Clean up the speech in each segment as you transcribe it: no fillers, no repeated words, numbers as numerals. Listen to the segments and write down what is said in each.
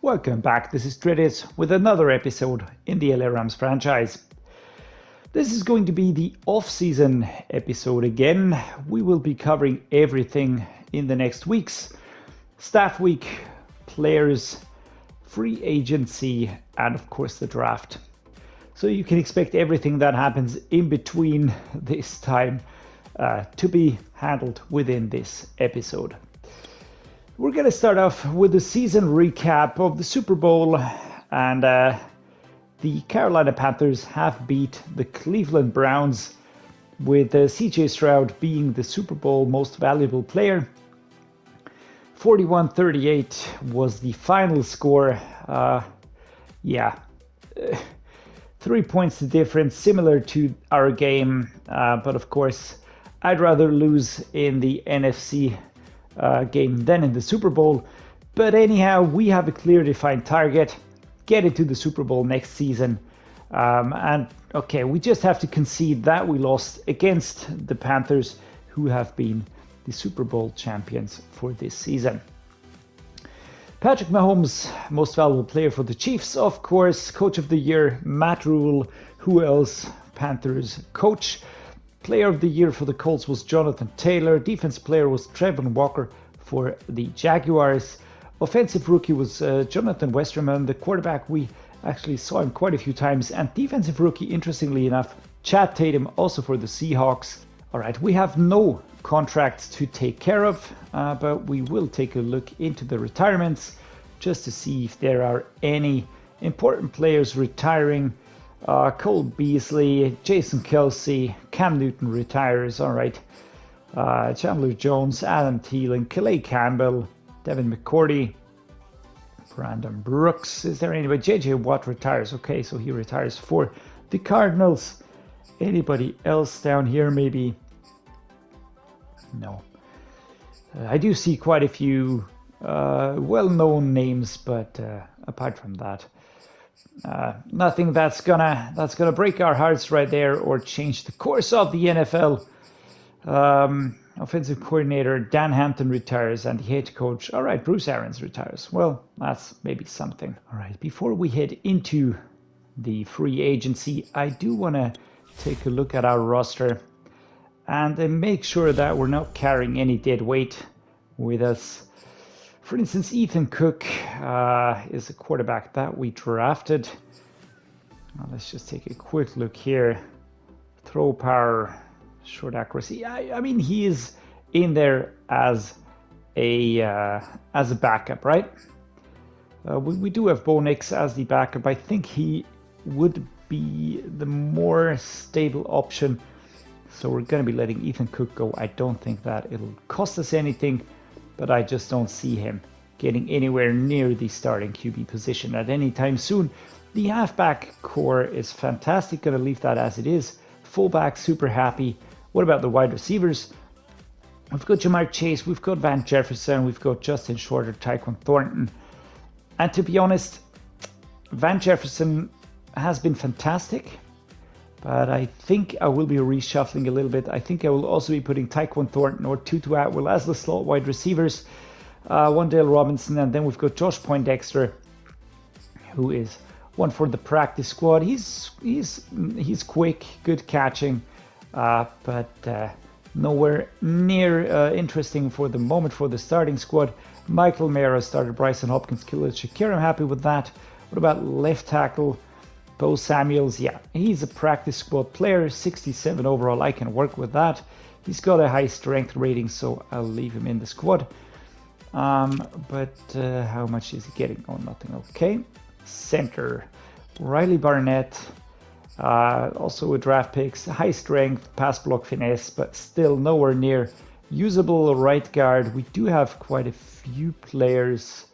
Welcome back, this is Dreadit with another episode in the LA Rams franchise. This is going to be the off-season episode again. We will be covering everything in the next weeks. Staff week, players, free agency, and of course the draft. So you can expect everything that happens in between this time to be handled within this episode. We're going to start off with the season recap of the Super Bowl, and the Carolina Panthers have beat the Cleveland Browns, with CJ Stroud being the Super Bowl most valuable player. 41-38 was the final score. 3 points the difference, similar to our game, but of course I'd rather lose in the NFC game than in the Super Bowl. But anyhow, we have a clear defined target, get into the Super Bowl next season. And okay, we just have to concede that we lost against the Panthers, who have been the Super Bowl champions for this season. Patrick Mahomes, most valuable player for the Chiefs, of course. Coach of the year, Matt Rule. Who else? Panthers coach. Player of the year for the Colts was Jonathan Taylor. Defense player was Trevon Walker for the Jaguars. Offensive rookie was Jonathan Westerman. The quarterback, we actually saw him quite a few times. And defensive rookie, interestingly enough, Chad Tatum, also for the Seahawks. All right, we have no contracts to take care of, but we will take a look into the retirements just to see if there are any important players retiring. Cole Beasley, Jason Kelsey, Cam Newton retires, all right. Chandler Jones, Adam Thielen, Calais Campbell, Devin McCourty, Brandon Brooks. Is there anybody? JJ Watt retires. Okay, so he retires for the Cardinals. Anybody else down here maybe? No. I do see quite a few well-known names, but apart from that, nothing that's gonna break our hearts right there or change the course of the NFL. Offensive coordinator Dan Hampton retires, and the head coach, all right, Bruce Arians retires. Well, that's maybe something. All right, before we head into the free agency, I do want to take a look at our roster and make sure that we're not carrying any dead weight with us. For instance, Ethan Cook is a quarterback that we drafted. Let's just take a quick look here. Throw power, short accuracy. I mean, he is in there as a backup, right? We do have Bo Nix as the backup. I think he would be the more stable option. So we're going to be letting Ethan Cook go. I don't think that it'll cost us anything, but I just don't see him getting anywhere near the starting QB position at any time soon. The halfback core is fantastic. Going to leave that as it is. Fullback, super happy. What about the wide receivers? We've got Jamar Chase, we've got Van Jefferson, we've got Justin Shorter, Tyquan Thornton. And to be honest, Van Jefferson has been fantastic, but I think I will be reshuffling a little bit. I think I will also be putting Tyquan Thornton or Tutu Atwell as the slot wide receivers. Wan'Dale Robinson, and then we've got Josh Poindexter, who is one for the practice squad. He's quick, good catching, but nowhere near interesting for the moment for the starting squad. Michael Mayer started, Bryson Hopkins, Khalil, Shakir. I'm happy with that. What about left tackle? Bo Samuels, yeah, he's a practice squad player, 67 overall. I can work with that. He's got a high strength rating, so I'll leave him in the squad. But how much is he getting? Oh, nothing. Okay. Center, Riley Barnett, also a draft picks, high strength, pass block finesse, but still nowhere near usable right guard. We do have quite a few players.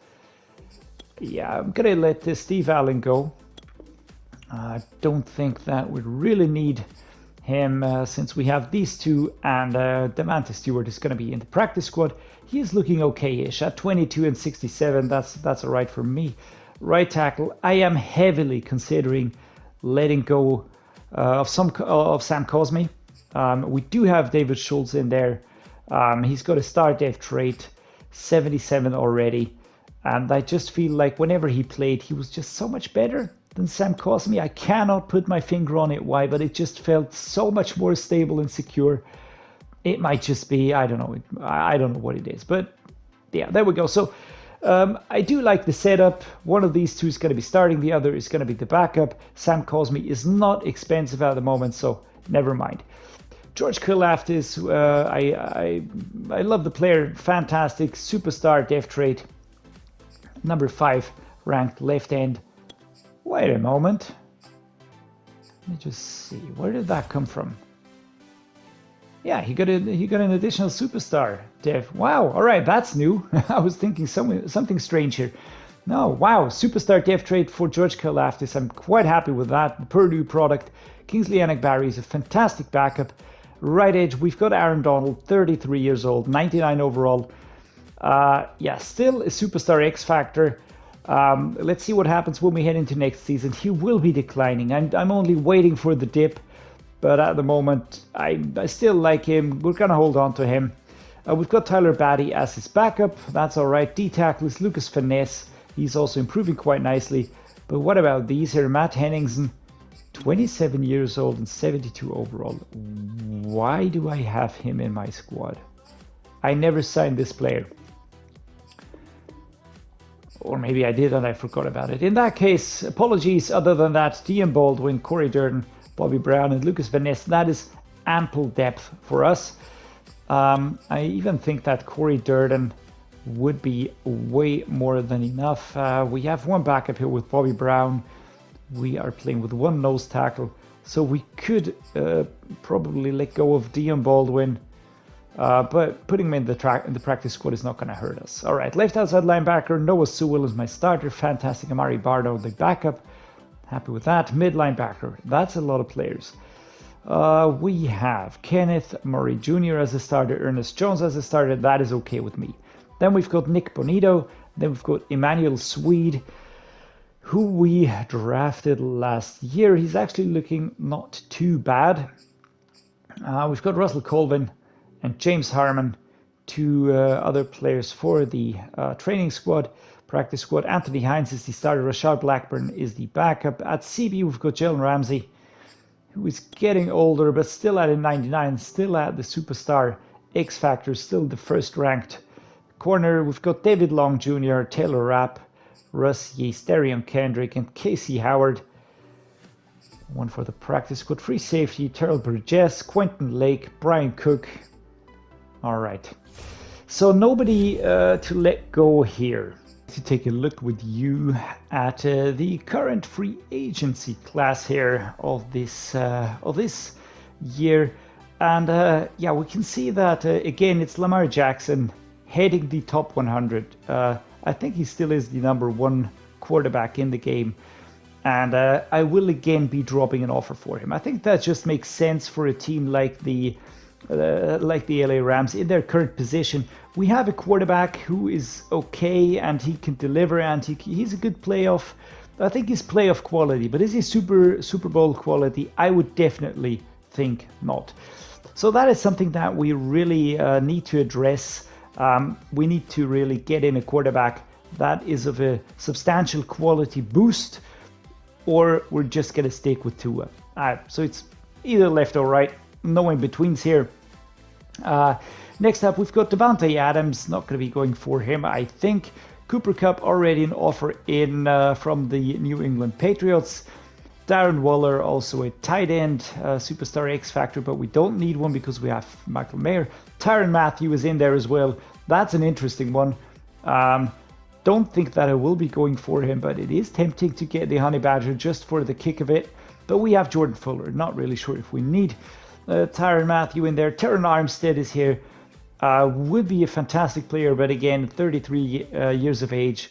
Yeah, I'm gonna let Steve Allen go. I don't think that we really need him since we have these two, and Devonta Stewart is going to be in the practice squad. He is looking okay-ish at 22 and 67. That's all right for me. Right tackle, I am heavily considering letting go of Sam Cosmi. We do have David Schultz in there. He's got a star depth rate, 77 already. And I just feel like whenever he played, he was just so much better than Sam Cosmi. I cannot put my finger on it why, but it just felt so much more stable and secure. It might just be, I don't know. I don't know what it is. But yeah, there we go. So I do like the setup. One of these two is going to be starting. The other is going to be the backup. Sam Cosmi is not expensive at the moment, so never mind. George Karlaftis, I love the player. Fantastic. Superstar depth trait. Number 5 ranked left end. Wait a moment. Let me just see. Where did that come from? Yeah, he got an additional superstar depth. Wow. All right, that's new. I was thinking something strange here. No, wow, superstar depth trait for George Karlaftis. I'm quite happy with that. The Purdue product. Kingsley Enagbari is a fantastic backup. Right edge, we've got Aaron Donald, 33 years old, 99 overall. Yeah, still a superstar X factor. Let's see what happens when we head into next season. He will be declining. I'm only waiting for the dip, but at the moment, I still like him. We're gonna hold on to him. We've got Tyler Batty as his backup. That's all right. D tackle is Lukas Finesse. He's also improving quite nicely. But what about these here? Matt Henningsen, 27 years old and 72 overall. Why do I have him in my squad? I never signed this player. Or maybe I did and I forgot about it. In that case, apologies. Other than that, DM Baldwin, Corey Durden, Bobby Brown, and Lukas Finesse, that is ample depth for us. I even think that Corey Durden would be way more than enough. We have one backup here with Bobby Brown. We are playing with one nose tackle, so we could probably let go of Dion Baldwin, but putting him in the practice squad is not going to hurt us. All right, left outside linebacker, Noah Sewell is my starter. Fantastic. Amari Bardo, the backup. Happy with that. Mid linebacker, that's a lot of players. We have Kenneth Murray Jr. as a starter, Ernest Jones as a starter. That is okay with me. Then we've got Nick Bonito. Then we've got Emmanuel Swede, who we drafted last year. He's actually looking not too bad. We've got Russell Colvin and James Harmon, two other players for the training squad, practice squad. Anthony Hines is the starter. Rashad Blackburn is the backup. At CB, we've got Jalen Ramsey, who is getting older, but still at a 99, still at the superstar X Factor, still the first ranked corner. We've got David Long Jr., Taylor Rapp, Russ Yeast, Darian Kendrick, and Casey Howard. One for the practice squad. Free safety, Terrell Burgess, Quentin Lake, Brian Cook. All right. So nobody to let go here. To take a look with you at the current free agency class here of this year, and yeah, we can see that again it's Lamar Jackson heading the top 100. I think he still is the #1 quarterback in the game, and I will again be dropping an offer for him. I think that just makes sense for a team like the LA Rams in their current position. We have a quarterback who is okay and he can deliver, and he's a good playoff. I think he's playoff quality, but is he Super Bowl quality? I would definitely think not. So that is something that we really need to address. We need to really get in a quarterback that is of a substantial quality boost, or we're just going to stick with Tua. So it's either left or right. No in-betweens here. Next up, we've got Devonta Adams. Not going to be going for him, I think. Cooper Kupp already an offer in from the New England Patriots. Darren Waller, also a tight end, superstar X Factor, but we don't need one because we have Michael Mayer. Tyrann Mathieu is in there as well. That's an interesting one. Don't think that I will be going for him, but it is tempting to get the Honey Badger just for the kick of it. But we have Jordan Fuller. Not really sure if we need Tyrann Mathieu in there. Terron Armstead is here. Would be a fantastic player, but again, 33 years of age,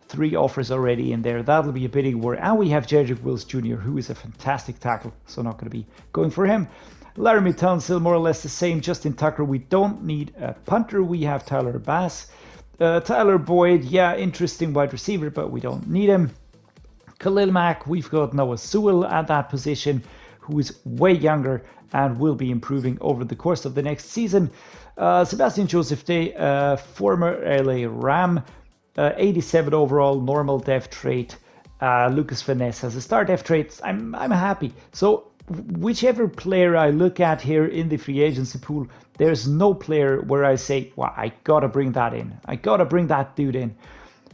3 offers already in there. That'll be a bidding war. And we have Jedrick Wills Jr., who is a fantastic tackle, so not going to be going for him. Laramie Tunsil, more or less the same. Justin Tucker, we don't need a punter. We have Tyler Bass. Tyler Boyd, yeah, interesting wide receiver, but we don't need him. Khalil Mack, we've got Noah Sewell at that position, who is way younger and will be improving over the course of the next season. Sebastian Joseph Day, former LA Ram. 87 overall, normal def trait. Lukas Van Ness has a star def trait. I'm happy. So whichever player I look at here in the free agency pool, there's no player where I say, well, I gotta bring that in. I gotta bring that dude in.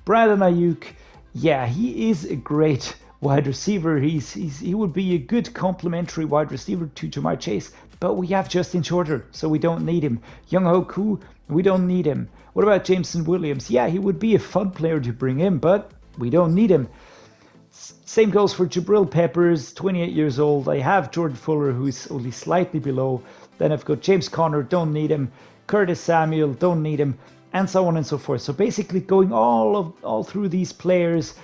Brandon Ayuk, yeah, he is a great wide receiver. He would be a good complementary wide receiver to Jamar Chase, but we have Justin Shorter, so we don't need him. Young Ho Koo, we don't need him. What about Jameson Williams? Yeah, he would be a fun player to bring in, but we don't need him. Same goes for Jabril Peppers, 28 years old. I have Jordan Fuller, who is only slightly below. Then I've got James Conner, don't need him. Curtis Samuel, don't need him, and so on and so forth. So basically going all through these players,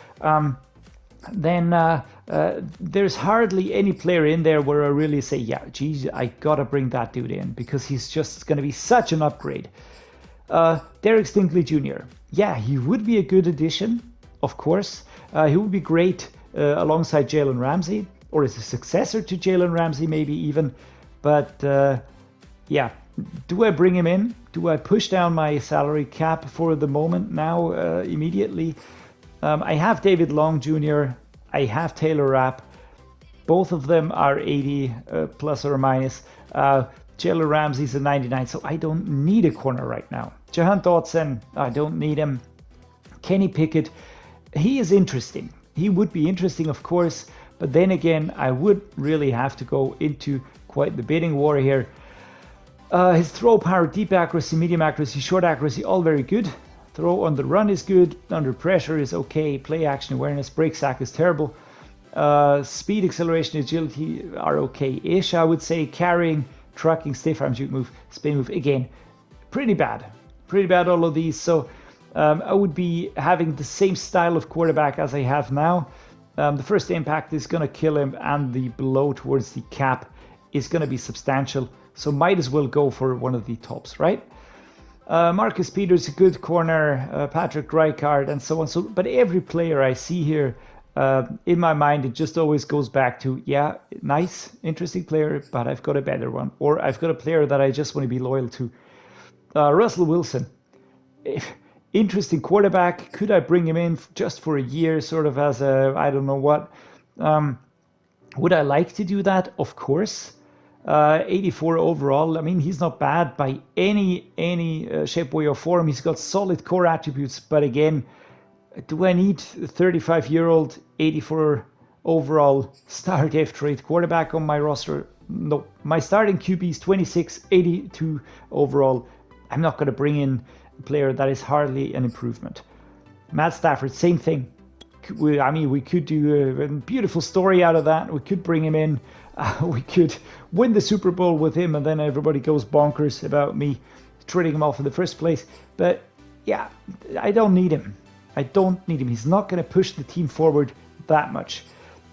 there's hardly any player in there where I really say, yeah, geez, I gotta bring that dude in because he's just gonna be such an upgrade. Derek Stinkley Jr. Yeah, he would be a good addition, of course. He would be great alongside Jalen Ramsey, or as a successor to Jalen Ramsey, maybe even. But yeah, do I bring him in? Do I push down my salary cap for the moment now, immediately? I have David Long Jr. I have Taylor Rapp. Both of them are 80 plus or minus. Jalen Ramsey's a 99, so I don't need a corner right now. Jahan Dotson, I don't need him. Kenny Pickett, he is interesting. He would be interesting, of course, but then again, I would really have to go into quite the bidding war here. His throw power, deep accuracy, medium accuracy, short accuracy, all very good. Throw on the run is good. Under pressure is okay. Play action awareness, break sack is terrible. Speed, acceleration, agility are okay-ish, I would say. Carrying, trucking, stiff arm, juke move, spin move, again, pretty bad. Pretty bad, all of these. So I would be having the same style of quarterback as I have now. The first impact is going to kill him, and the blow towards the cap is going to be substantial. So might as well go for one of the tops, right? Marcus Peters, a good corner, Patrick Reichard, and so on. So, but every player I see here, in my mind, it just always goes back to, yeah, nice, interesting player, but I've got a better one. Or I've got a player that I just want to be loyal to. Russell Wilson, interesting quarterback. Could I bring him in just for a year, sort of as a, I don't know what. Would I like to do that? Of course. 84 overall. I mean, he's not bad by any shape, way, or form. He's got solid core attributes, but again, do I need a 35-year-old 84 overall star def trait quarterback on my roster? No. My starting QB is 26, 82 overall. I'm not going to bring in a player that is hardly an improvement. Matt Stafford, same thing. We could do a beautiful story out of that. We could bring him in. We could win the Super Bowl with him, and then everybody goes bonkers about me trading him off in the first place. But yeah, I don't need him. I don't need him. He's not going to push the team forward that much.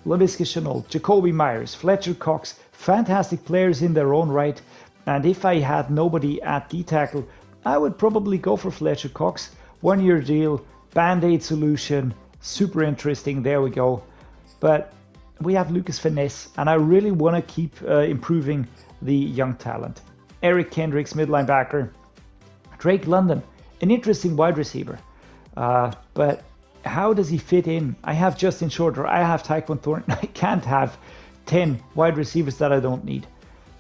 Laviska Shenault, Jacoby Myers, Fletcher Cox, fantastic players in their own right. And if I had nobody at D-tackle, I would probably go for Fletcher Cox. 1-year deal, band-aid solution, super interesting. There we go. But we have Lukas Van Ness, and I really want to keep improving the young talent. Eric Kendricks, mid linebacker. Drake London, an interesting wide receiver. But how does he fit in? I have Justin Shorter, I have Tyquan Thornton. I can't have 10 wide receivers that I don't need.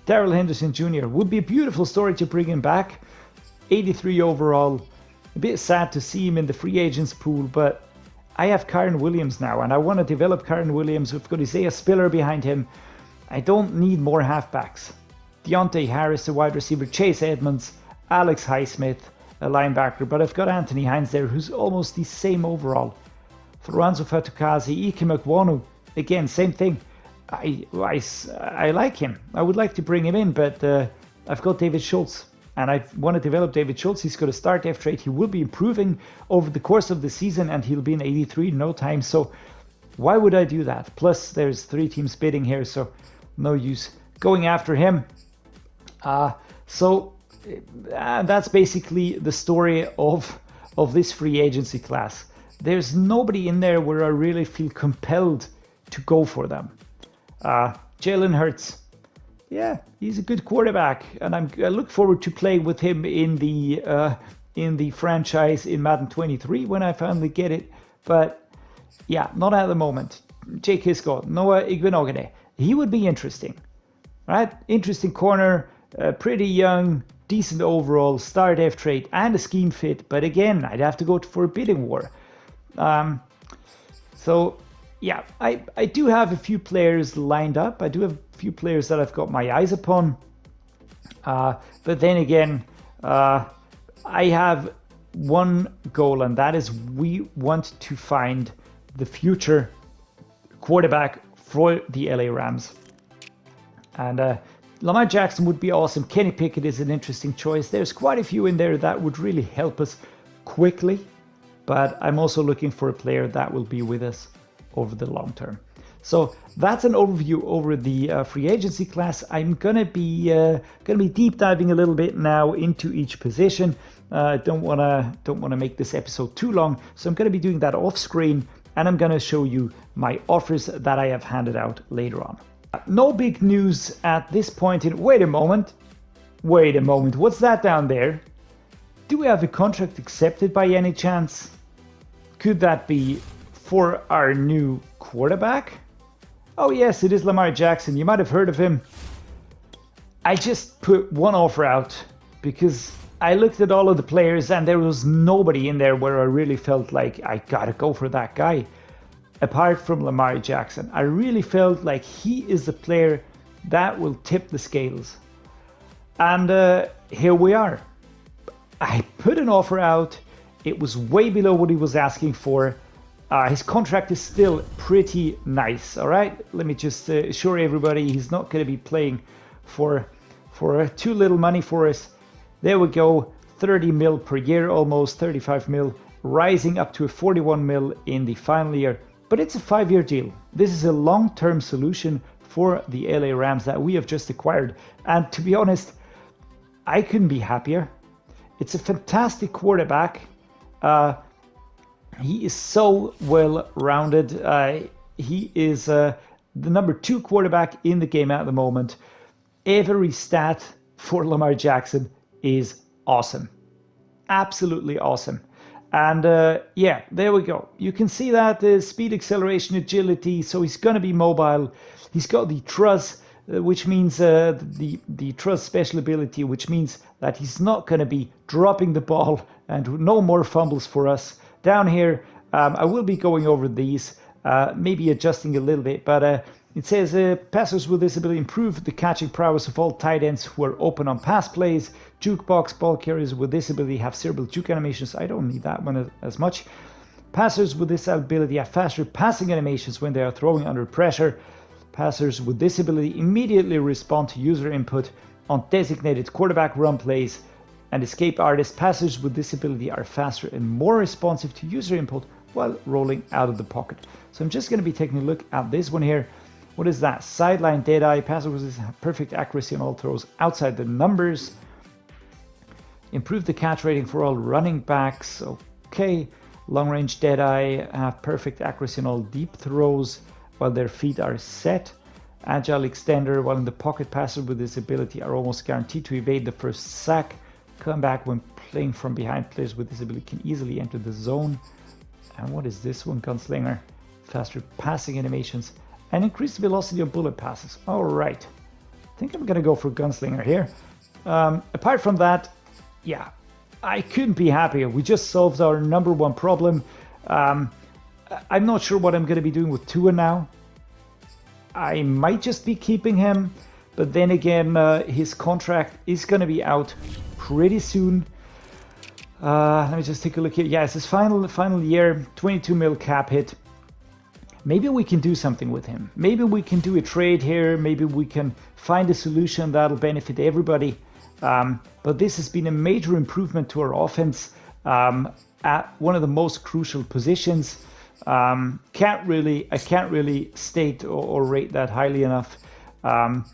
Daryl Henderson Jr. would be a beautiful story to bring him back. 83 overall. A bit sad to see him in the free agents pool, but I have Kyren Williams now, and I want to develop Kyren Williams. We've got Isaiah Spiller behind him. I don't need more halfbacks. Deontay Harris, a wide receiver. Chase Edmonds, Alex Highsmith, a linebacker. But I've got Anthony Hines there, who's almost the same overall. Lorenzo Fatukazi, Ike Mekwonu, again, same thing. I like him. I would like to bring him in, but I've got David Schultz. And I want to develop David Schultz. He's got a start def trait. He will be improving over the course of the season, and he'll be an 83 in no time. So why would I do that? Plus, there's 3 teams bidding here, so no use going after him. So that's basically the story of this free agency class. There's nobody in there where I really feel compelled to go for them. Jalen Hurts. Yeah, he's a good quarterback, and I look forward to playing with him in the in the franchise in Madden 23 when I finally get it. But yeah, not at the moment. Jake Hisco, Noah Igbinogene. He would be interesting, right? Interesting corner, pretty young, decent overall, star def trait, and a scheme fit. But again, I'd have to go for a bidding war. So yeah, I do have a few players lined up. I do have a few players that I've got my eyes upon. But then again, I have one goal, and that is we want to find the future quarterback for the LA Rams. And Lamar Jackson would be awesome. Kenny Pickett is an interesting choice. There's quite a few in there that would really help us quickly. But I'm also looking for a player that will be with us over the long term. So that's an overview over the free agency class. I'm gonna be deep diving a little bit now into each position. Don't wanna make this episode too long, so I'm gonna be doing that off screen, and I'm gonna show you my offers that I have handed out later on. No big news at this point. Wait a moment. What's that down there? Do we have a contract accepted by any chance? Could that be for our new quarterback? Oh yes, it is Lamar Jackson. You might have heard of him. I just put one offer out because I looked at all of the players and there was nobody in there where I really felt like I gotta go for that guy. Apart from Lamar Jackson, I really felt like he is the player that will tip the scales. And here we are. I put an offer out. It was way below what he was asking for. His contract is still pretty nice. All right, let me just assure everybody he's not going to be playing for too little money for us. There we go, 30 mil per year, almost 35 mil, rising up to a 41 mil in the final year. But it's a 5-year deal. This is a long-term solution for the LA Rams that we have just acquired. And to be honest, I couldn't be happier. It's a fantastic quarterback. He is so well-rounded. He is the number 2 quarterback in the game at the moment. Every stat for Lamar Jackson is awesome. Absolutely awesome. And yeah, there we go. You can see that speed, acceleration, agility. So he's going to be mobile. He's got the trust, which means the trust special ability, which means that he's not going to be dropping the ball, and no more fumbles for us. Down here, I will be going over these, maybe adjusting a little bit, but it says passers with this ability improve the catching prowess of all tight ends who are open on pass plays. Jukebox ball carriers with this ability have cerebral juke animations. I don't need that one as much. Passers with this ability have faster passing animations when they are throwing under pressure. Passers with this ability immediately respond to user input on designated quarterback run plays. And escape artists, passers with this ability are faster and more responsive to user input while rolling out of the pocket. So I'm just going to be taking a look at this one here. What is that? Sideline Deadeye. Passer with this perfect accuracy on all throws outside the numbers. Improve the catch rating for all running backs. Okay. Long range Deadeye have perfect accuracy on all deep throws while their feet are set. Agile extender, while in the pocket, passer with this ability are almost guaranteed to evade the first sack. Come back when playing from behind. Players with this ability can easily enter the zone. And what is this one? Gunslinger. Faster passing animations and increased velocity of bullet passes. All right. I think I'm going to go for Gunslinger here. Apart from that, yeah, I couldn't be happier. We just solved our number one problem. I'm not sure what I'm going to be doing with Tua now. I might just be keeping him, but then again, his contract is going to be out pretty soon. Let me just take a look here. Yeah, it's his final year, 22 mil cap hit. Maybe we can do something with him. Maybe we can do a trade here. Maybe we can find a solution that'll benefit everybody. But this has been a major improvement to our offense at one of the most crucial positions. I can't really state or rate that highly enough. Apart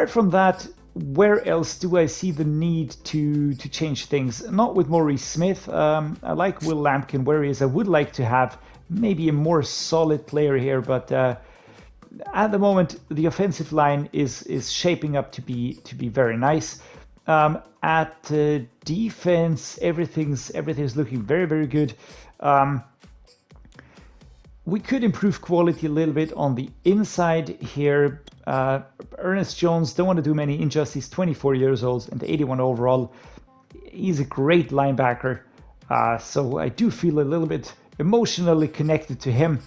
from that, where else do I see the need to change things? Not with Maurice Smith. I like Will Lampkin where he is. I would like to have maybe a more solid player here, but at the moment the offensive line is shaping up to be very nice. At defense, everything's looking very, very good. We could improve quality a little bit on the inside here. Ernest Jones, don't want to do many injustice, 24 years old and 81 overall. He's a great linebacker. So I do feel a little bit emotionally connected to him.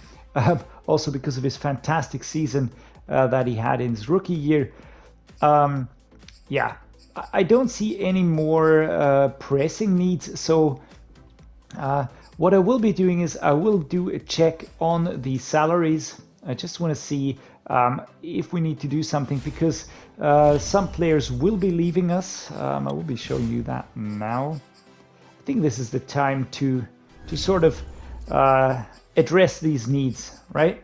Also because of his fantastic season that he had in his rookie year. Yeah, I don't see any more pressing needs. So what I will be doing is I will do a check on the salaries. I just want to see if we need to do something, because some players will be leaving us. I will be showing you that now. I think this is the time to sort of address these needs, right?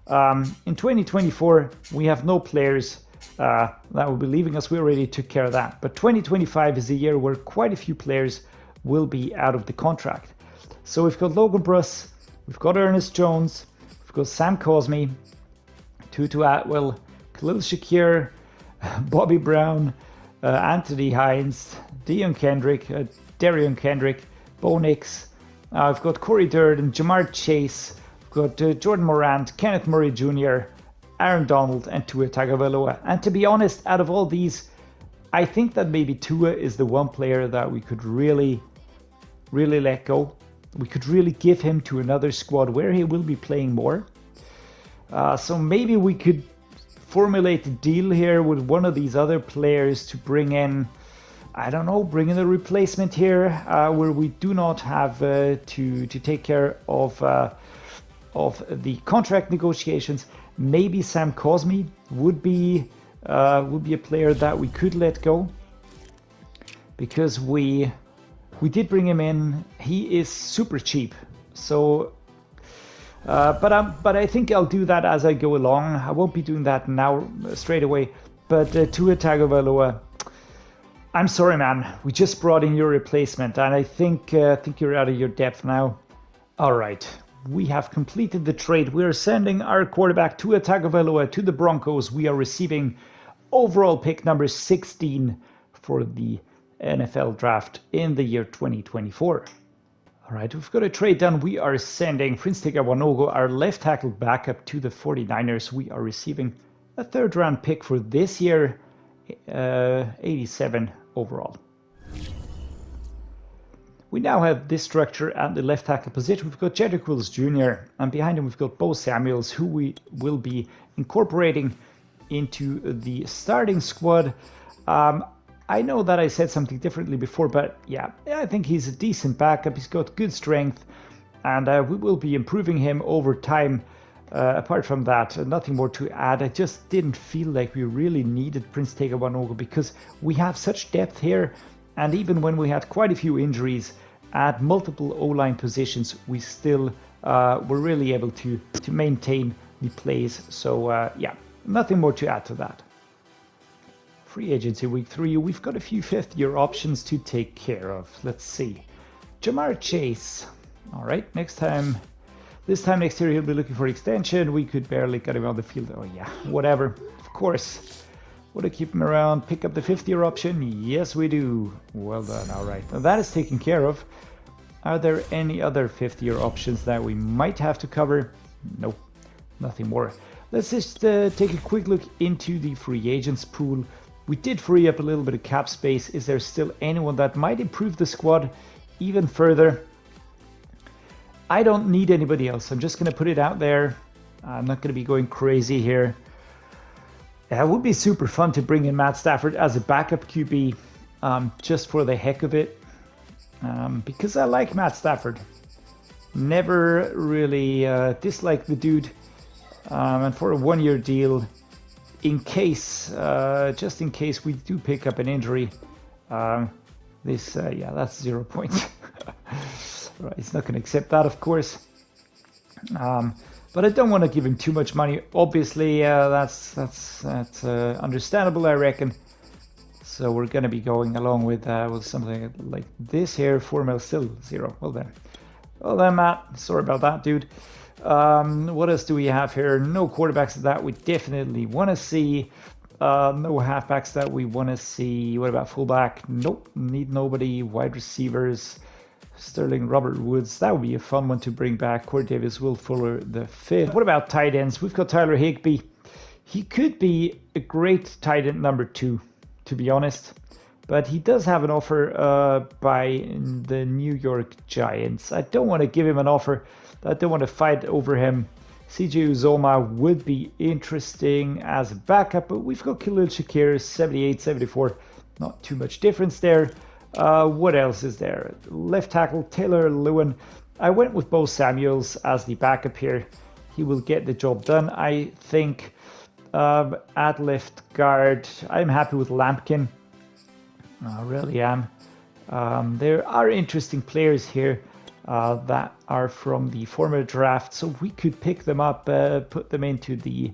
In 2024, we have no players that will be leaving us. We already took care of that. But 2025 is a year where quite a few players will be out of the contract. So we've got Logan Bruss, we've got Ernest Jones, we've got Sam Cosmi, Tutu Atwell, Khalil Shakir, Bobby Brown, Anthony Hines, Deion Kendrick, Darion Kendrick, Bo Nix. We've got Corey Durden, Jamar Chase, we've got Jordan Morant, Kenneth Murray Jr., Aaron Donald, and Tua Tagovailoa. And to be honest, out of all these, I think that maybe Tua is the one player that we could really let go. We could really give him to another squad where he will be playing more. So maybe we could formulate a deal here with one of these other players to bring in, I don't know, bring in a replacement here where we do not have to take care of the contract negotiations. Maybe Sam Cosmi would be a player that we could let go, because we did bring him in. He is super cheap. So, but I think I'll do that as I go along. I won't be doing that now straight away. But Tua Tagovailoa, I'm sorry, man. We just brought in your replacement, and I think you're out of your depth now. All right, we have completed the trade. We are sending our quarterback Tua Tagovailoa to the Broncos. We are receiving overall pick number 16 for the NFL draft in the year 2024. All right, we've got a trade done. We are sending Prince Wanogo, our left tackle backup, to the 49ers. We are receiving a third round pick for this year, 87 overall. We now have this structure at the left tackle position. We've got Jedrick Jr. and behind him we've got Bo Samuels, who we will be incorporating into the starting squad. I know that I said something differently before, but yeah, I think he's a decent backup. He's got good strength, and we will be improving him over time. Apart from that, nothing more to add. I just didn't feel like we really needed Prince Wanogo because we have such depth here, and even when we had quite a few injuries at multiple O-line positions, we still were really able to maintain the plays. So yeah, nothing more to add to that. Free agency week 3, we've got a few fifth-year options to take care of. Let's see. Jamar Chase. All right, this time next year he'll be looking for extension. We could barely get him on the field. Oh yeah, whatever. Of course. Want to keep him around, pick up the fifth-year option? Yes, we do. Well done. All right, now that is taken care of. Are there any other fifth-year options that we might have to cover? Nope, nothing more. Let's just take a quick look into the free agents pool. We did free up a little bit of cap space. Is there still anyone that might improve the squad even further? I don't need anybody else. I'm just going to put it out there. I'm not going to be going crazy here. It would be super fun to bring in Matt Stafford as a backup QB just for the heck of it. Because I like Matt Stafford. Never really disliked the dude. And for a one-year deal, just in case we do pick up an injury, yeah, that's 0 points. Right, he's not going to accept that, of course. But I don't want to give him too much money. Obviously, that's understandable, I reckon. So we're going to be going along with something like this here. 4 mil, still 0. Well then, Matt. Sorry about that, dude. What else do we have here? No quarterbacks that we definitely want to see. No halfbacks that we want to see. What about fullback? Nope, need nobody. Wide receivers, Sterling, Robert Woods. That would be a fun one to bring back. Corey Davis, Will Fuller, the fifth. What about tight ends? We've got Tyler Higbee. He could be a great tight end number 2, to be honest. But he does have an offer by the New York Giants. I don't want to give him an offer. I don't want to fight over him. CJ Uzoma would be interesting as a backup, but we've got Khalil Shakir, 78, 74. Not too much difference there. What else is there? Left tackle, Taylor Lewin. I went with Bo Samuels as the backup here. He will get the job done, I think. At left guard, I'm happy with Lampkin. I really am. There are interesting players here that are from the former draft, so we could pick them up, put them into the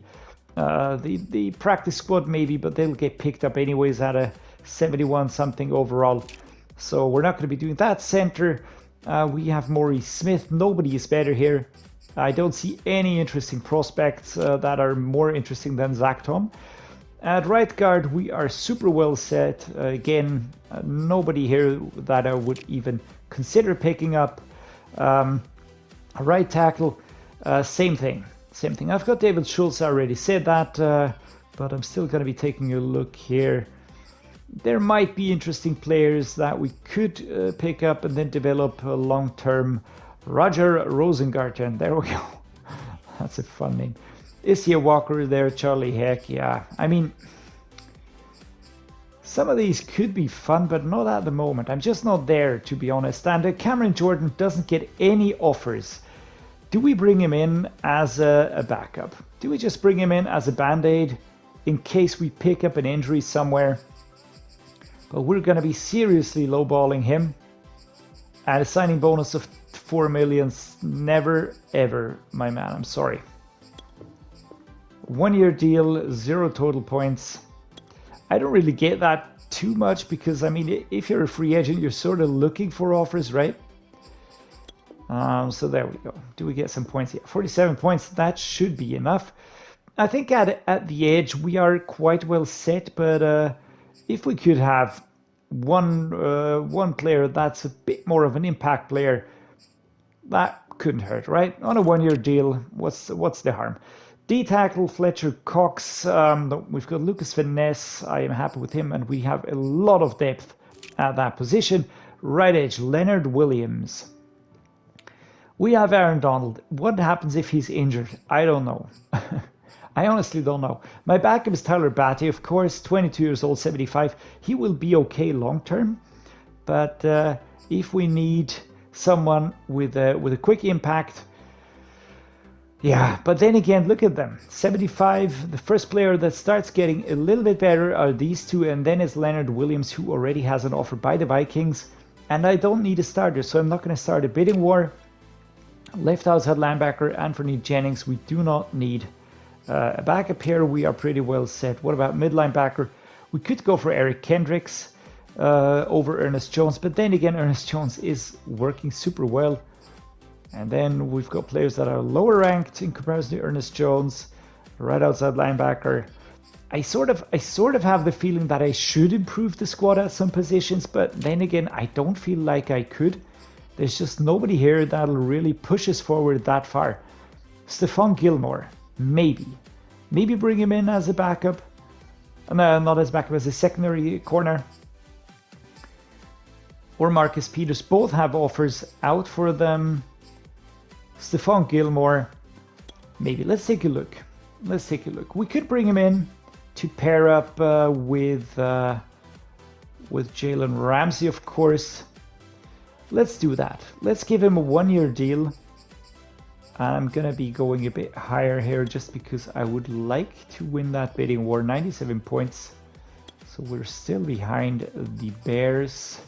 practice squad maybe, but they'll get picked up anyways at a 71 something overall. So we're not going to be doing that. Center, we have Maurice Smith. Nobody is better here. I don't see any interesting prospects that are more interesting than Zach Tom. At right guard, we are super well set. Again, nobody here that I would even consider picking up. Right tackle, same thing. I've got David Schultz, I already said that, but I'm still going to be taking a look here. There might be interesting players that we could pick up and then develop long-term. Roger Rosengarten, there we go. That's a fun name. Isia Walker there, Charlie Heck, yeah. I mean, some of these could be fun, but not at the moment. I'm just not there, to be honest. And Cameron Jordan doesn't get any offers. Do we bring him in as a backup? Do we just bring him in as a band-aid in case we pick up an injury somewhere? But we're going to be seriously lowballing him. And a signing bonus of 4 million. Never, ever, my man. I'm sorry. 1-year deal, 0 total points. I don't really get that too much because, I mean, if you're a free agent, you're sort of looking for offers, right? So there we go. Do we get some points here? 47 points. That should be enough. I think at the edge, we are quite well set, but if we could have one player that's a bit more of an impact player, that couldn't hurt, right? On a 1-year deal, what's the harm? D-tackle, Fletcher Cox. We've got Lukas Van Ness. I am happy with him, and we have a lot of depth at that position. Right edge, Leonard Williams. We have Aaron Donald. What happens if he's injured? I don't know. I honestly don't know. My backup is Tyler Batty, of course, 22 years old, 75. He will be okay long term, but if we need someone with a quick impact, yeah. But then again, look at them. 75. The first player that starts getting a little bit better are these two, and then it's Leonard Williams, who already has an offer by the Vikings, and I don't need a starter, so I'm not going to start a bidding war. Left outside linebacker, Anthony Jennings. We do not need a backup here. We are pretty well set. What about mid linebacker? We could go for Eric Kendricks over Ernest Jones, but then again, Ernest Jones is working super well. And then we've got players that are lower ranked in comparison to Ernest Jones. Right outside linebacker. I sort of have the feeling that I should improve the squad at some positions, but then again, I don't feel like I could. There's just nobody here that'll really push us forward that far. Stefan Gilmore, maybe bring him in as a backup. No, not as backup, as a secondary corner. Or Marcus Peters. Both have offers out for them. Stefan Gilmore, maybe. Let's take a look. We could bring him in to pair up with Jalen Ramsey, of course. Let's do that. Let's give him a 1-year deal. I'm gonna be going a bit higher here just because I would like to win that bidding war. 97 points. So we're still behind the Bears.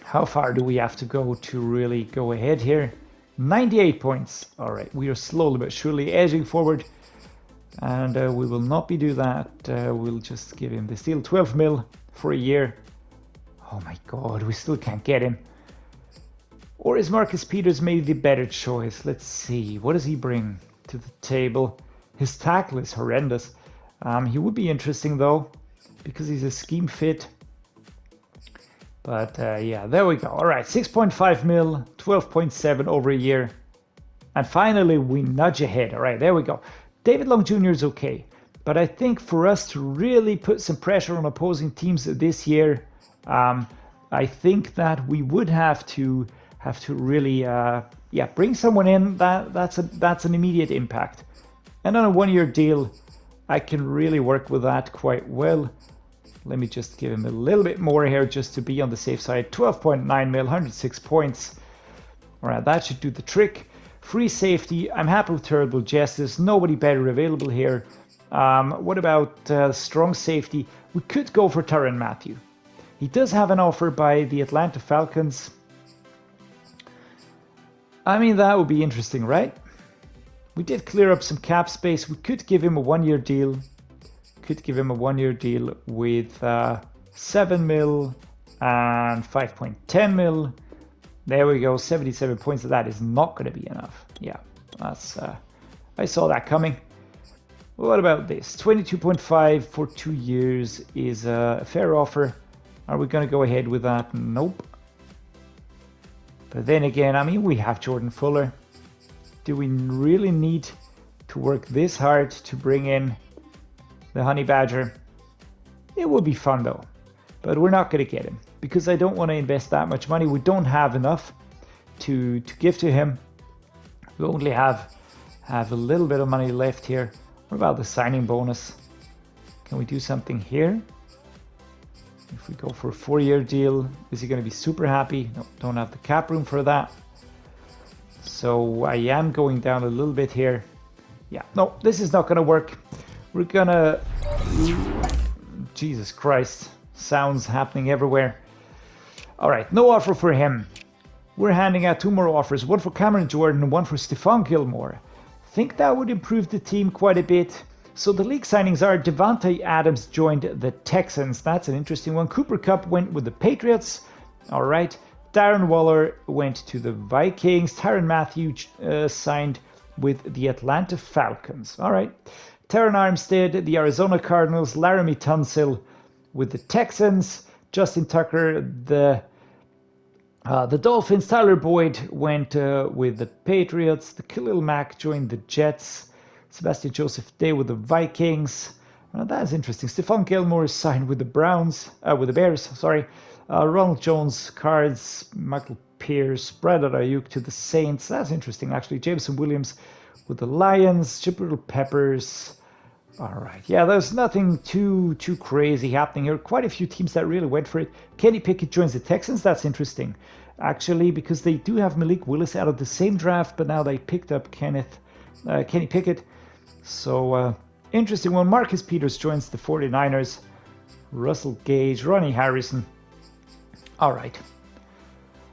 How far do we have to go to really go ahead here? 98 points. All right, we are slowly but surely edging forward. And we will not be doing that. We'll just give him this deal. 12 mil for a year. Oh my God, we still can't get him. Or is Marcus Peters maybe the better choice? Let's see. What does he bring to the table? His tackle is horrendous. He would be interesting though, because he's a scheme fit. But yeah, there we go. All right, 6.5 mil, 12.7 over a year. And finally, we nudge ahead. All right, there we go. David Long Jr. is okay. But I think for us to really put some pressure on opposing teams this year, I think that we would have to really bring someone in that's an immediate impact. And on a one-year deal, I can really work with that quite well. Let me just give him a little bit more here just to be on the safe side. 12.9 mil, 106 points. All right, that should do the trick. Free safety, I'm happy with Terrible Justice. Nobody better available here. What about strong safety? We could go for Tyrann Mathieu. He does have an offer by the Atlanta Falcons. I mean, that would be interesting, right? We did clear up some cap space. We could give him a one-year deal. Could give him a one-year deal with 7 mil and 5.10 mil. There we go, 77 points. That is not going to be enough. Yeah, that's I saw that coming. What about this? 22.5 for 2 years is a fair offer. Are we going to go ahead with that? Nope. But then again, I mean, we have Jordan Fuller. Do we really need to work this hard to bring in the Honey Badger? It would be fun though, but we're not going to get him because I don't want to invest that much money. We don't have enough to give to him. We only have a little bit of money left here. What about the signing bonus? Can we do something here? If we go for a 4-year deal, is he going to be super happy? No, don't have the cap room for that. So I am going down a little bit here. Yeah, no, this is not going to work. We're gonna... Jesus Christ, sounds happening everywhere. All right, no offer for him. We're handing out 2 more offers, one for Cameron Jordan and one for Stefan Gilmore. Think that would improve the team quite a bit. So the league signings are Devonta Adams joined the Texans. That's an interesting one. Cooper Kupp went with the Patriots. All right. Darren Waller went to the Vikings. Tyrann Mathieu signed with the Atlanta Falcons. All right. Terron Armstead, the Arizona Cardinals. Laramie Tunsil with the Texans. Justin Tucker, the Dolphins. Tyler Boyd went with the Patriots. The Khalil Mack joined the Jets. Sebastian Joseph Day with the Vikings. That's interesting. Stefan Gilmore signed with the Bears. Sorry. Ronald Jones, Cards. Michael Pierce, Brandon Ayuk to the Saints. That's interesting, actually. Jameson Williams with the Lions. Jabril Peppers. All right. Yeah, there's nothing too crazy happening here. Quite a few teams that really went for it. Kenny Pickett joins the Texans. That's interesting, actually, because they do have Malik Willis out of the same draft, but now they picked up Kenny Pickett. So, interesting one. Marcus Peters joins the 49ers. Russell Gage, Ronnie Harrison. All right,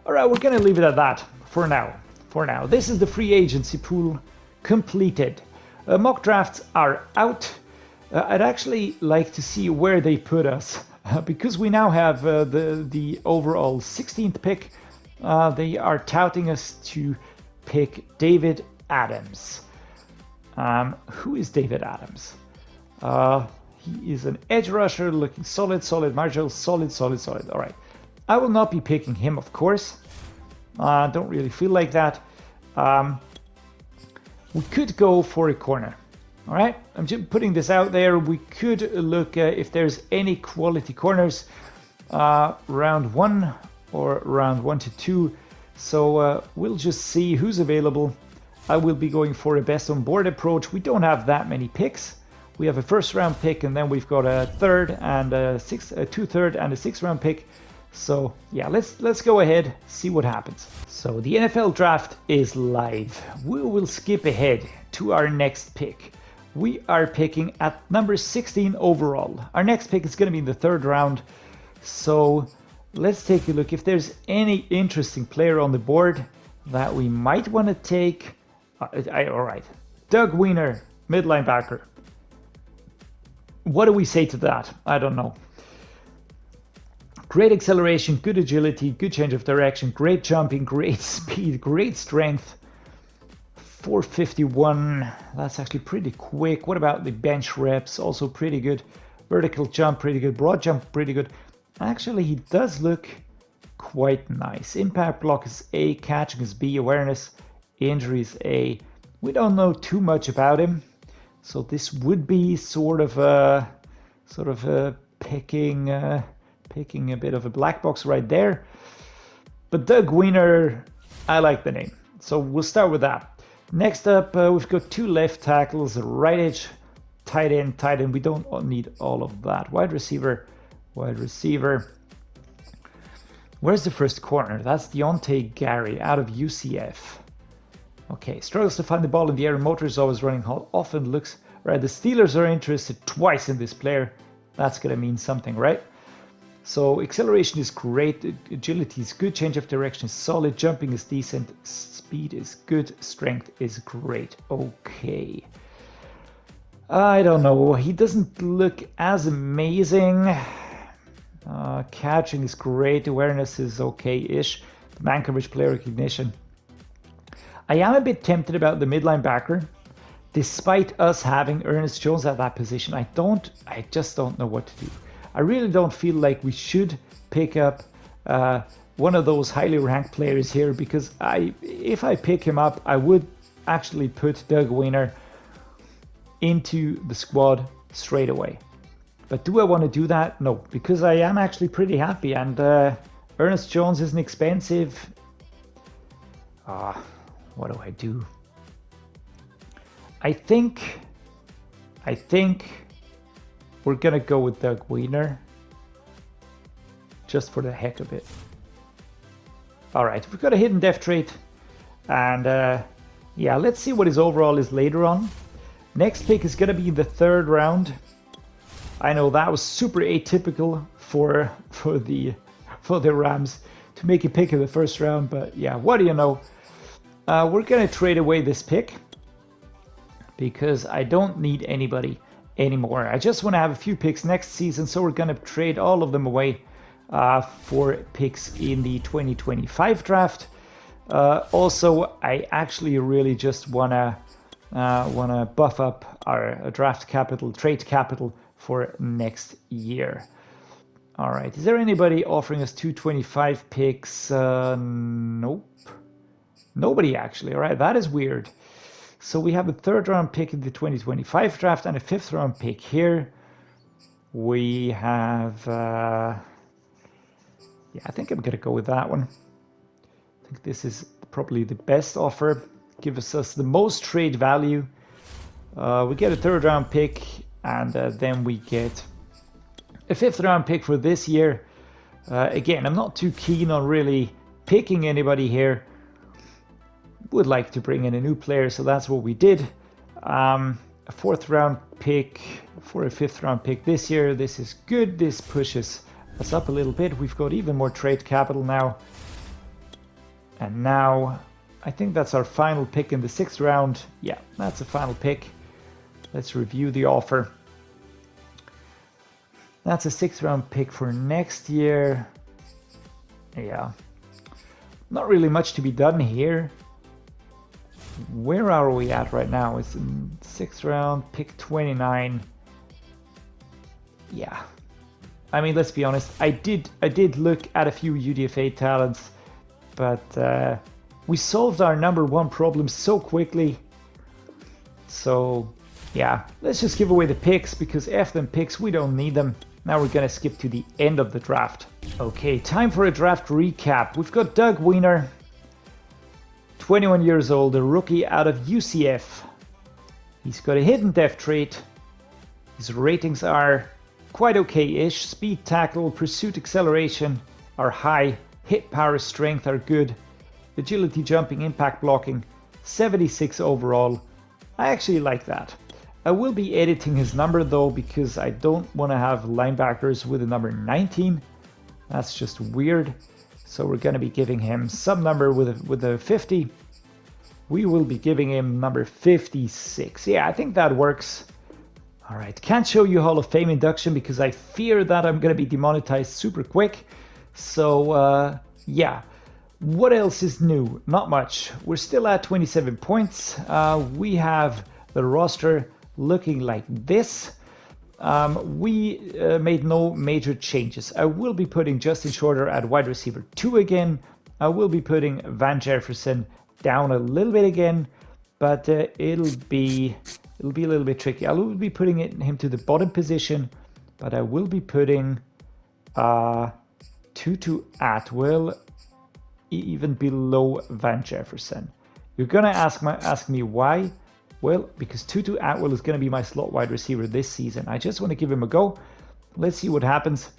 we're going to leave it at that for now. This is the free agency pool completed. Mock drafts are out. I'd actually like to see where they put us because we now have the overall 16th pick. They are touting us to pick David Adams. Who is David Adams? He is an edge rusher looking solid, Marshall, solid. All right. I will not be picking him, of course. Don't really feel like that. We could go for a corner. All right. I'm just putting this out there. We could look if there's any quality corners round 1 or round 1 to 2. So we'll just see who's available. I will be going for a best on board approach. We don't have that many picks. We have a first round pick, and then we've got a third and a 2/3 and a 6th round pick. So yeah, let's go ahead, see what happens. So the NFL draft is live. We will skip ahead to our next pick. We are picking at number 16 overall. Our next pick is going to be in the 3rd round. So let's take a look if there's any interesting player on the board that we might want to take. All right, Doug Weiner, mid linebacker. What do we say to that? I don't know. Great acceleration, good agility, good change of direction, great jumping, great speed, great strength. 451. That's actually pretty quick. What about the bench reps? Also pretty good. Vertical jump, pretty good. Broad jump, pretty good. Actually, he does look quite nice. Impact block is A, catching is B, awareness, injury is A. We don't know too much about him, so this would be sort of a picking a bit of a black box right there. But Doug Wiener, I like the name, so we'll start with that. Next up, we've got 2 left tackles, right edge, tight end. We don't need all of that. Wide receiver. Where's the first corner? That's Deontay Gary out of UCF. Okay, struggles to find the ball in the air. Motor is always running hot. Often looks right. The Steelers are interested twice in this player. That's gonna mean something, right? So acceleration is great. Agility is good. Change of direction is solid. Jumping is decent. Speed is good. Strength is great. Okay. I don't know. He doesn't look as amazing. Catching is great. Awareness is okay-ish. Man coverage, player recognition. I am a bit tempted about the midline backer. Despite us having Ernest Jones at that position, I just don't know what to do. I really don't feel like we should pick up one of those highly ranked players here, because if I pick him up, I would actually put Doug Wiener into the squad straight away. But do I want to do that? No, because I am actually pretty happy, and Ernest Jones isn't expensive. What do I do? I think we're gonna go with Doug Wiener, just for the heck of it. All right, we've got a hidden depth trait, and yeah, let's see what his overall is later on. Next pick is gonna be in the 3rd round. I know that was super atypical for the Rams to make a pick in the 1st round, but yeah, what do you know? We're gonna trade away this pick because I don't need anybody anymore. I just want to have a few picks next season, so we're gonna trade all of them away for picks in the 2025 draft. Also, I actually really just wanna buff up our draft capital, trade capital for next year. All right, is there anybody offering us 225 picks? Nope. Nobody actually. All right, that is weird. So we have a 3rd round pick in the 2025 draft and a 5th round pick here. We have, yeah, I think I'm gonna go with that one. I think this is probably the best offer. Gives us the most trade value. We get a 3rd round pick, and then we get a 5th round pick for this year. Again, I'm not too keen on really picking anybody here. Would like to bring in a new player, so that's what we did. A 4th round pick for a 5th round pick this year. This is good. This pushes us up a little bit. We've got even more trade capital now. And now I think that's our final pick in the 6th round. Yeah, that's a final pick. Let's review the offer. That's a 6th round pick for next year. Yeah, not really much to be done here. Where are we at right now? It's in 6th round, pick 29. Yeah, I mean, let's be honest. I did look at a few UDFA talents, but we solved our number 1 problem so quickly. So yeah, let's just give away the picks, because F them picks, we don't need them. Now we're gonna skip to the end of the draft. Okay, time for a draft recap. We've got Doug Wiener, 21 years old, a rookie out of UCF. He's got a hidden depth trait. His ratings are quite okay-ish. Speed, tackle, pursuit, acceleration are high. Hit, power, strength are good. Agility, jumping, impact blocking, 76 overall. I actually like that. I will be editing his number though, because I don't want to have linebackers with a number 19. That's just weird. So we're going to be giving him some number with a 50. We will be giving him number 56. Yeah, I think that works. All right, can't show you Hall of Fame induction because I fear that I'm going to be demonetized super quick. So yeah, What else is new? Not much. We're still at 27 points. We have the roster looking like this. We made no major changes. I will be putting Justin Shorter at wide receiver 2 again. I will be putting Van Jefferson down a little bit again, but it'll be a little bit tricky. I will be putting him to the bottom position, but I will be putting Tutu Atwell even below Van Jefferson. You're gonna ask me why? Well, because Tutu Atwell is gonna be my slot wide receiver this season. I just want to give him a go. Let's see what happens.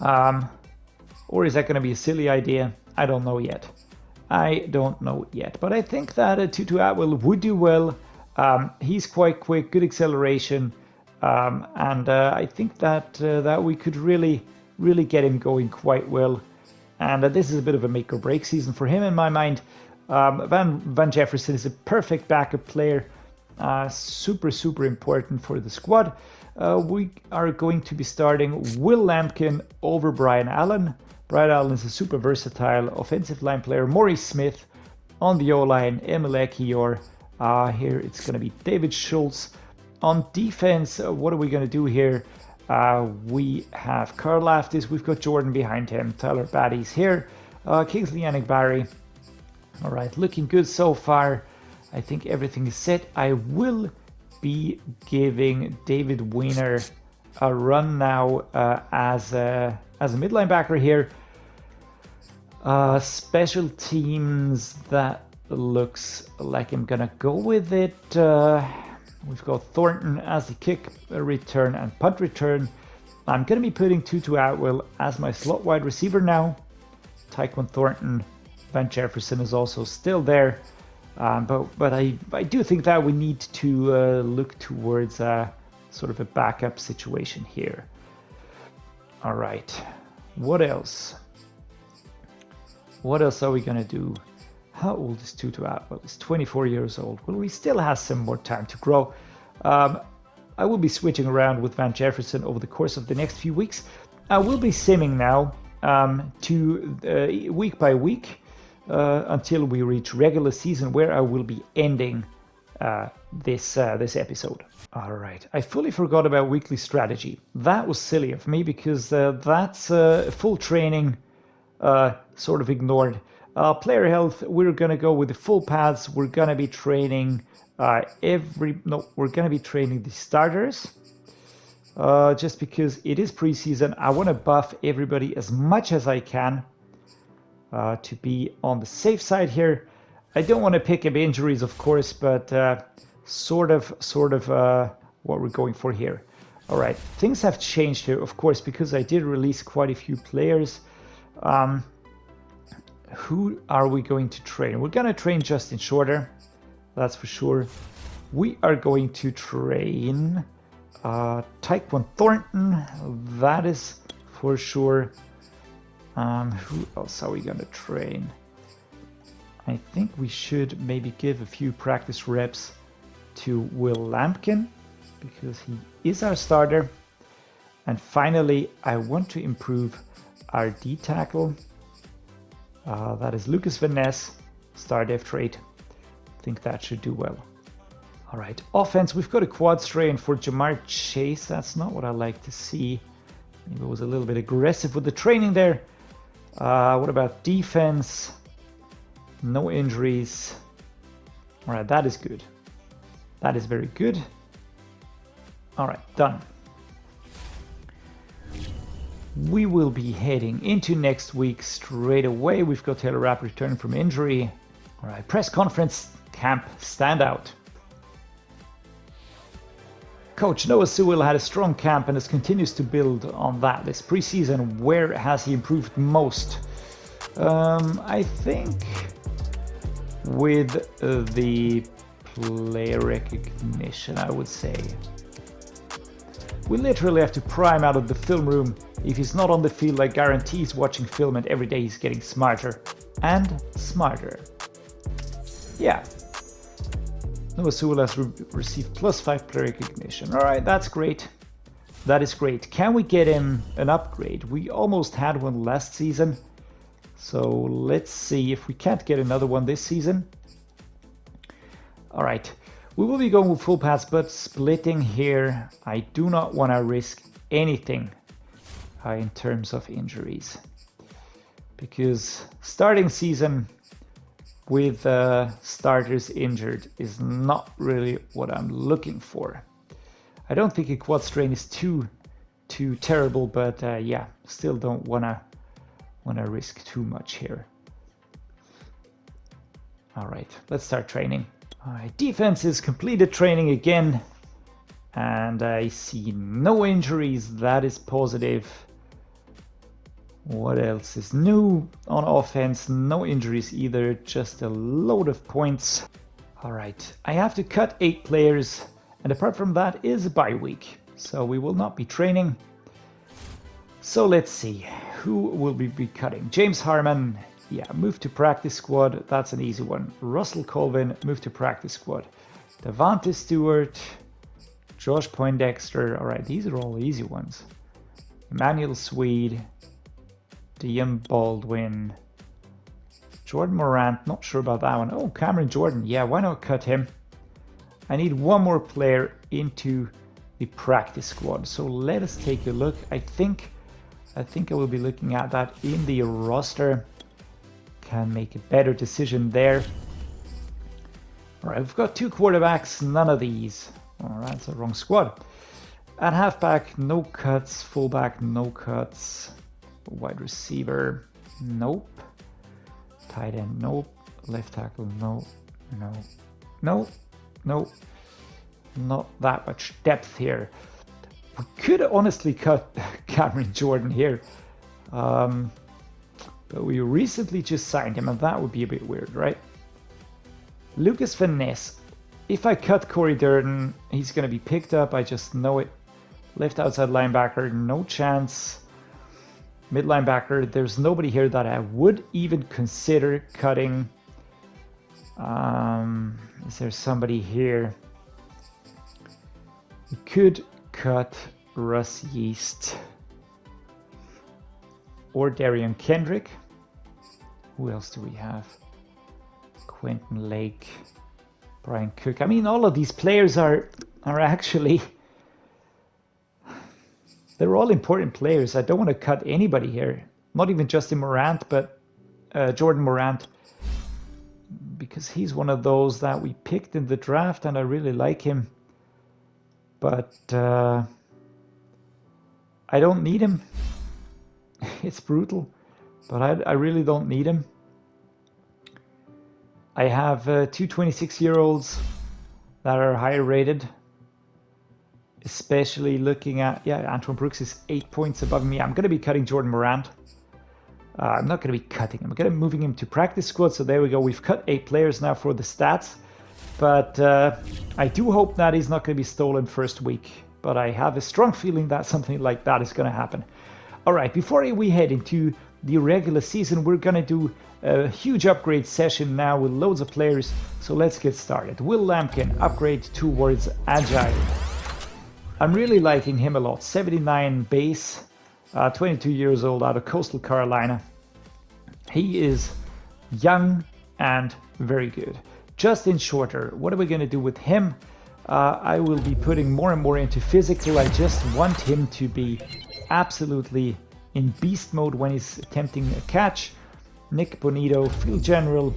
Or is that gonna be a silly idea? I don't know yet. But I think that Tutu Atwell would do well. He's quite quick, good acceleration, and I think that that we could really get him going quite well. And this is a bit of a make or break season for him in my mind. Van Jefferson is a perfect backup player, super important for the squad. We are going to be starting Will Lampkin over Brian Allen. Brian Allen is a super versatile offensive line player. Maurice Smith on the O-line, Emil Ekiyor. Here it's going to be David Schultz. On defense, what are we going to do here? We have Karlaftis, we've got Jordan behind him, Tyler Batty's here, Kingsley Yannick-Barry. All right, looking good so far. I think everything is set. I will be giving David Weiner a run now as a mid linebacker here. Special teams, that looks like I'm gonna go with it. We've got Thornton as the kick return and punt return. I'm going to be putting Tutu Atwell as my slot wide receiver now. Tyquan Thornton, Van Jefferson is also still there. But I do think that we need to look towards sort of a backup situation here. All right. What else? What else are we going to do? How old is Tutu Atwell? He's 24 years old. Well, he still has some more time to grow. I will be switching around with Van Jefferson over the course of the next few weeks. I will be simming now to week by week until we reach regular season, where I will be ending this episode. All right, I fully forgot about weekly strategy. That was silly of me because that's full training sort of ignored. Player health, we're gonna go with the full paths. We're gonna be training we're gonna be training the starters. Just because it is preseason, I want to buff everybody as much as I can to be on the safe side here. I don't want to pick up injuries, of course, but sort of what we're going for here. All right, things have changed here, of course, because I did release quite a few players. Who are we going to train? We're going to train Justin Shorter, that's for sure. We are going to train Tyquan Thornton, that is for sure. Who else are we going to train? I think we should maybe give a few practice reps to Will Lampkin, because he is our starter. And finally, I want to improve our D tackle. That is Lukas Van Ness, star dev trait. I think that should do well. All right, offense, we've got a quad strain for Jamar Chase. That's not what I like to see. Maybe it was a little bit aggressive with the training there. What about defense? No injuries. All right, that is good. That is very good. All right, done. We will be heading into next week straight away. We've got Taylor Rapp returning from injury. All right, press conference camp standout. Coach Noah Sewell had a strong camp and continues to build on that this preseason. Where has he improved most? I think with the player recognition, I would say. We literally have to pry him out of the film room. If he's not on the field, I guarantee he's watching film, and every day he's getting smarter and smarter. Yeah. Noah Sewell has received +5 player recognition. All right, that's great. That is great. Can we get him an upgrade? We almost had one last season. So let's see if we can't get another one this season. All right, we will be going with full pass, but splitting here. I do not want to risk anything in terms of injuries, because starting season with starters injured is not really what I'm looking for. I don't think a quad strain is too terrible, but yeah, still don't wanna risk too much here. All right, let's start training. All right, defense is completed training again, and I see no injuries. That is positive. What else is new on offense? No injuries either, just a load of points. All right, I have to cut 8 players, and apart from that is a bye week, so we will not be training. So let's see, who will we be cutting? James Harmon, yeah, move to practice squad, that's an easy one. Russell Colvin, move to practice squad. Devonta Stewart, Josh Poindexter, all right, these are all easy ones. Emmanuel Swede, Dion Baldwin, Jordan Morant, not sure about that one. Oh, Cameron Jordan, yeah, why not cut him? I need one more player into the practice squad, so let us take a look. I think I will be looking at that in the roster. Can make a better decision there. All right, we've got 2 quarterbacks, none of these. All right, it's the wrong squad. At halfback, no cuts. Fullback, no cuts. Wide receiver, nope. Tight end, nope. Left tackle, no. Not that much depth here. We could honestly cut Cameron Jordan here. But we recently just signed him, and that would be a bit weird, right? Lukas Van Ness. If I cut Corey Durden, he's going to be picked up. I just know it. Left outside linebacker, no chance. Mid linebacker, there's nobody here that I would even consider cutting. Is there somebody here? We could cut Russ Yeast or Darian Kendrick. Who else do we have? Quentin Lake, Brian Cook. I mean, all of these players are actually, they're all important players. I don't want to cut anybody here. Not even Justin Morant, but Jordan Morant, because he's one of those that we picked in the draft and I really like him. But I don't need him. It's brutal, but I really don't need him. I have 2 26-year-olds that are higher rated, especially looking at, yeah, Antoine Brooks is 8 points above me. I'm going to be cutting Jordan Morant. I'm not going to be cutting him. I'm going to be moving him to practice squad. So there we go. We've cut 8 players now for the stats. But I do hope that he's not going to be stolen first week. But I have a strong feeling that something like that is going to happen. All right, before we head into the regular season, we're going to do a huge upgrade session now with loads of players. So let's get started. Will Lampkin, upgrade towards Agile. I'm really liking him a lot. 79 base, 22 years old, out of Coastal Carolina. He is young and very good. Justin Shorter, what are we going to do with him? I will be putting more and more into physical. I just want him to be absolutely in beast mode when he's attempting a catch. Nick Bonito, field general,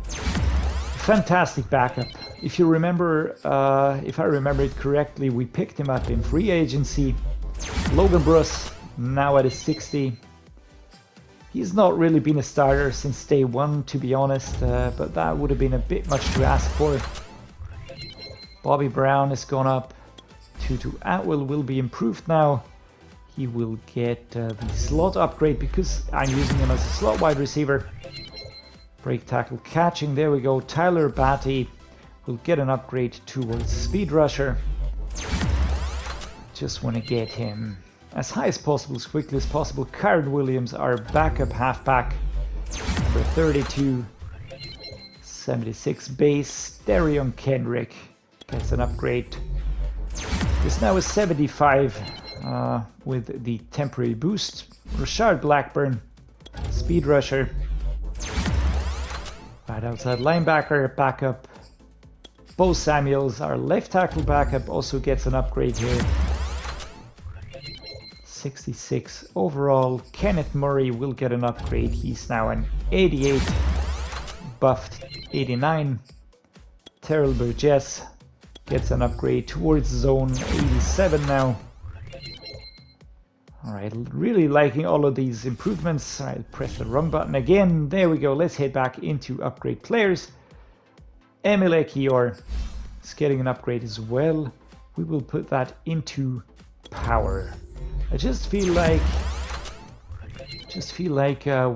fantastic backup. If you remember, if I remember it correctly, we picked him up in free agency. Logan Bruss, now at a 60. He's not really been a starter since day one, to be honest, but that would have been a bit much to ask for. Bobby Brown has gone up. Tutu Atwell will be improved now. He will get the slot upgrade because I'm using him as a slot wide receiver. Break tackle catching, there we go. Tyler Batty will get an upgrade towards speed rusher. Just want to get him as high as possible, as quickly as possible. Kyron Williams, our backup halfback, number 32, 76 base. Darion Kendrick gets an upgrade. This now is 75 with the temporary boost. Rashard Blackburn, speed speed rusher. Right outside linebacker, backup. Bo Samuels, our left tackle backup, also gets an upgrade here. 66 overall. Kenneth Murray will get an upgrade. He's now an 88. Buffed 89. Terrell Burgess gets an upgrade towards zone 87 now. Alright, really liking all of these improvements. Alright, press the run button again. There we go. Let's head back into upgrade players. Emil Ekiyor is getting an upgrade as well. We will put that into power. I just feel like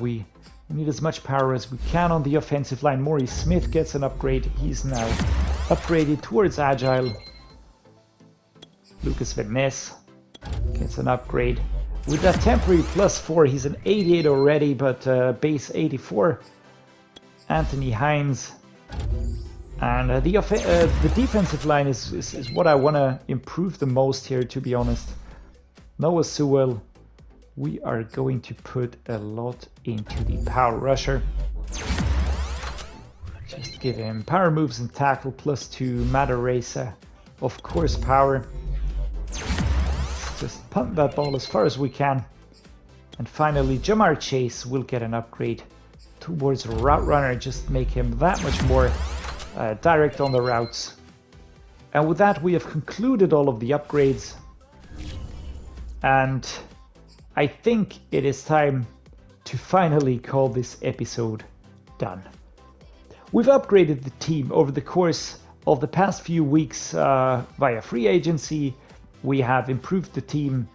we need as much power as we can on the offensive line. Maurice Smith gets an upgrade. He's now upgraded towards agile. Lukas Van Ness gets an upgrade. With that temporary +4, he's an 88 already, but base 84. Anthony Hines. And the defensive line is what I want to improve the most here, to be honest. Noah Sewell. We are going to put a lot into the power rusher. Just give him power moves and tackle +2, Matter Racer. Of course, power. Just punt that ball as far as we can. And finally, Jamar Chase will get an upgrade towards route runner. Just make him that much more direct on the routes. And with that, we have concluded all of the upgrades. And I think it is time to finally call this episode done. We've upgraded the team over the course of the past few weeks via free agency. We have improved the team,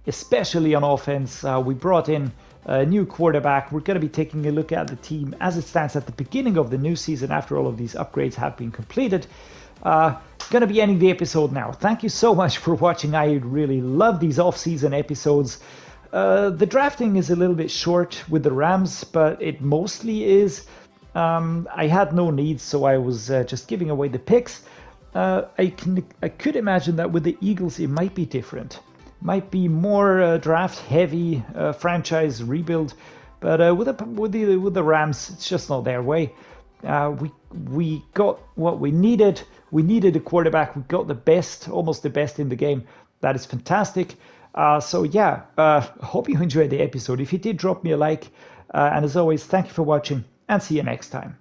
especially on offense. We brought in a new quarterback. We're going to be taking a look at the team as it stands at the beginning of the new season after all of these upgrades have been completed. Going to be ending the episode now. Thank you so much for watching. I really love these off-season episodes. The drafting is a little bit short with the Rams, but it mostly is. I had no needs, so I was just giving away the picks. I could imagine that with the Eagles it might be different. Might be more draft heavy franchise rebuild, but with the Rams it's just not their way. We got what we needed. We needed a quarterback. We got the best, almost the best in the game. That is fantastic. So yeah, hope you enjoyed the episode. If you did, drop me a like. And as always, thank you for watching and see you next time.